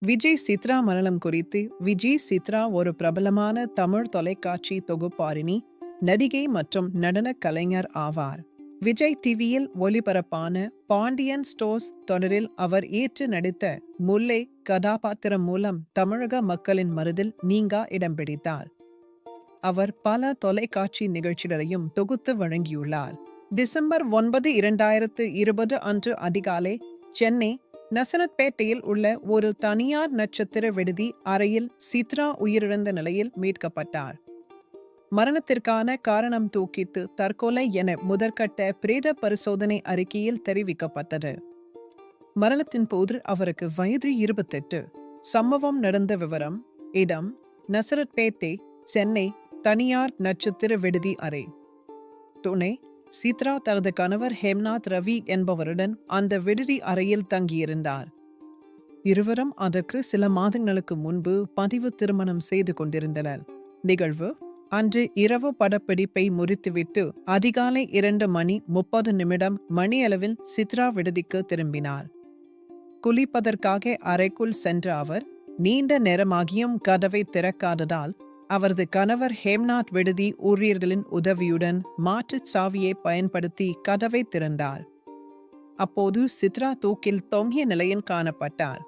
விஜய் சித்ரா மரணம் குறித்து விஜய் சித்ரா ஒரு பிரபலமான தமிழ் தொலைக்காட்சி தொகுப்பாளினி, நடிகை மற்றும் நடன கலைஞர் ஆவார். விஜய் டிவியில் ஒளிபரப்பான பாண்டியன் ஸ்டோர்ஸ் தொடரில் அவர் ஏற்று நடித்த முல்லை கதாபாத்திரம் மூலம் தமிழக மக்களின் மனதில் நீங்கா இடம் பிடித்தார். அவர் பல தொலைக்காட்சி நிகழ்ச்சிகளையும் தொகுத்து வழங்கியுள்ளார். டிசம்பர் 9, 2020 அன்று அதிகாலை சென்னை நசரத்பேட்டையில் உள்ள ஒரு தனியார் நட்சத்திர விடுதி அறையில் சித்ரா உயிரிழந்த நிலையில் மீட்கப்பட்டார். மரணத்திற்கான காரணம் தூக்கிட்டு தற்கொலை என முதற்கட்ட பிரேத பரிசோதனை அறிக்கையில் தெரிவிக்கப்பட்டது. மரணத்தின் போது அவருக்கு வயது 28. சம்பவம் நடந்த விவரம்: இடம் நசரத்பேட்டை, சென்னை, தனியார் நட்சத்திர விடுதி அறை. துணை: சித்ரா தனது கணவர் ஹேம்நாத் ரவி என்பவருடன் அந்த விடுதி அறையில் தங்கியிருந்தார். இருவரும் அதற்கு சில மாதங்களுக்கு முன்பு பதிவு திருமணம் செய்து கொண்டிருந்தனர். நிகழ்வு அன்று இரவு படப்பிடிப்பை முடித்துவிட்டு அதிகாலை 2:30 மணியளவில் சித்ரா விடுதிக்கு திரும்பினார். குளிப்பதற்காக அறைக்குள் சென்ற அவர் நீண்ட நேரமாகியும் கதவை திறக்காததால் அவரது கணவர் ஹேம்நாத் விடுதி ஊழியர்களின் உதவியுடன் மாற்றுச் சாவியை பயன்படுத்தி கதவை திறந்தார். அப்போது சித்ரா தூக்கில் தொங்கிய நிலையில் காணப்பட்டார்.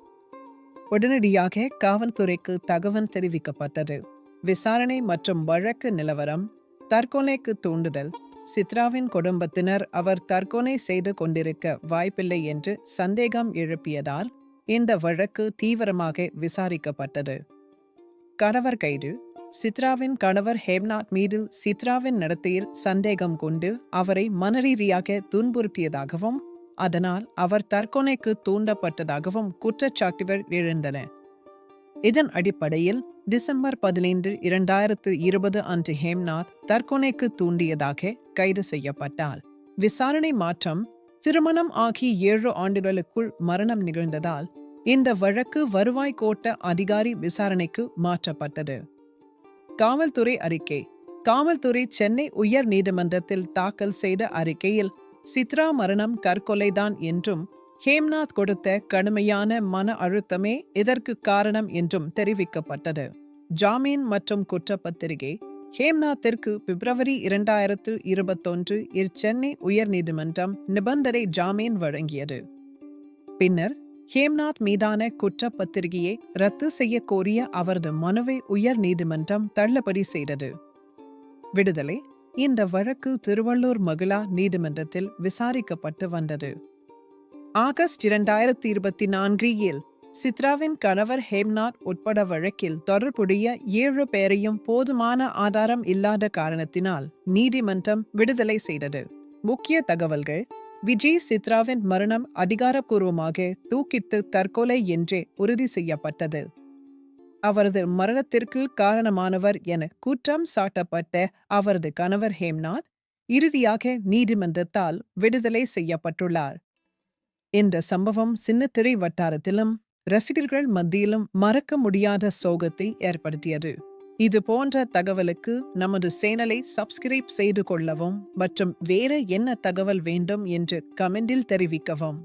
உடனடியாக காவல்துறைக்கு தகவல் தெரிவிக்கப்பட்டது. விசாரணை மற்றும் வழக்கு நிலவரம்: தற்கொலைக்கு தூண்டுதல். சித்ராவின் குடும்பத்தினர் அவர் தற்கொலை செய்து கொண்டிருக்க வாய்ப்பில்லை என்று சந்தேகம் எழுப்பியதால் இந்த வழக்கு தீவிரமாக விசாரிக்கப்பட்டது. கணவர் கைது. சித்ராவின் கணவர் ஹேம்நாத் மீது சித்ராவின் நடத்தையில் சந்தேகம் கொண்டு அவரை மனரீதியாக துன்புறுத்தியதாகவும் அதனால் அவர் தற்கொலைக்கு தூண்டப்பட்டதாகவும் குற்றச்சாட்டுகள் எழுந்தன. இதன் அடிப்படையில் டிசம்பர் 15, 2020 அன்று ஹேம்நாத் தற்கொலைக்கு தூண்டியதாக கைது செய்யப்பட்டார். விசாரணை மாற்றம்: திருமணம் ஆகி 7 ஆண்டுகளுக்குள் மரணம் நிகழ்ந்ததால் இந்த வழக்கு வருவாய் கோட்ட அதிகாரி விசாரணைக்கு மாற்றப்பட்டது. காவல்துறை அறிக்கை: காவல்துறை சென்னை உயர் நீதிமன்றத்தில் தாக்கல் செய்த அறிக்கையில் சித்ரா மரணம் தற்கொலைதான் என்றும் ஹேம்நாத் கொடுத்த கடுமையான மன அழுத்தமே இதற்கு காரணம் என்றும் தெரிவிக்கப்பட்டது. ஜாமீன் மற்றும் குற்றப்பத்திரிகை: ஹேம்நாத்திற்கு பிப்ரவரி 2021 சென்னை உயர் நீதிமன்றம் நிபந்தனை ஜாமீன் வழங்கியது. பின்னர் ஹேம்நாத் மீதான குற்றப்பத்திரிகையை ரத்து செய்ய கோரிய அவரது மனுவை உயர் நீதிமன்றம் தள்ளுபடி செய்தது. விடுதலை: இந்த வழக்கு திருவள்ளூர் மகிழா நீதிமன்றத்தில் விசாரிக்கப்பட்டு வந்தது. ஆகஸ்ட் 2024 சித்ராவின் கணவர் ஹேம்நாத் உட்பட வழக்கில் தொடர்புடைய 7 பேரையும் போதுமான ஆதாரம் இல்லாத காரணத்தினால் நீதிமன்றம் விடுதலை செய்தது. முக்கிய தகவல்கள்: விஜய் சித்ராவின் மரணம் அதிகாரப்பூர்வமாக தூக்கிட்டு தற்கொலை என்றே உறுதி செய்யப்பட்டது. அவரது மரணத்திற்கு காரணமானவர் என குற்றம் சாட்டப்பட்ட அவரது கணவர் ஹேம்நாத் இறுதியாக நீதிமன்றத்தால் விடுதலை செய்யப்பட்டுள்ளார். இந்த சம்பவம் சின்னத்திரை வட்டாரத்திலும் ரசிகர்கள் மத்தியிலும் மறக்க முடியாத சோகத்தை ஏற்படுத்தியது. இது போன்ற தகவலுக்கு நமது சேனலை சப்ஸ்கிரைப் செய்து கொள்ளவும் மற்றும் வேறு என்ன தகவல் வேண்டும் என்று கமெண்டில் தெரிவிக்கவும்.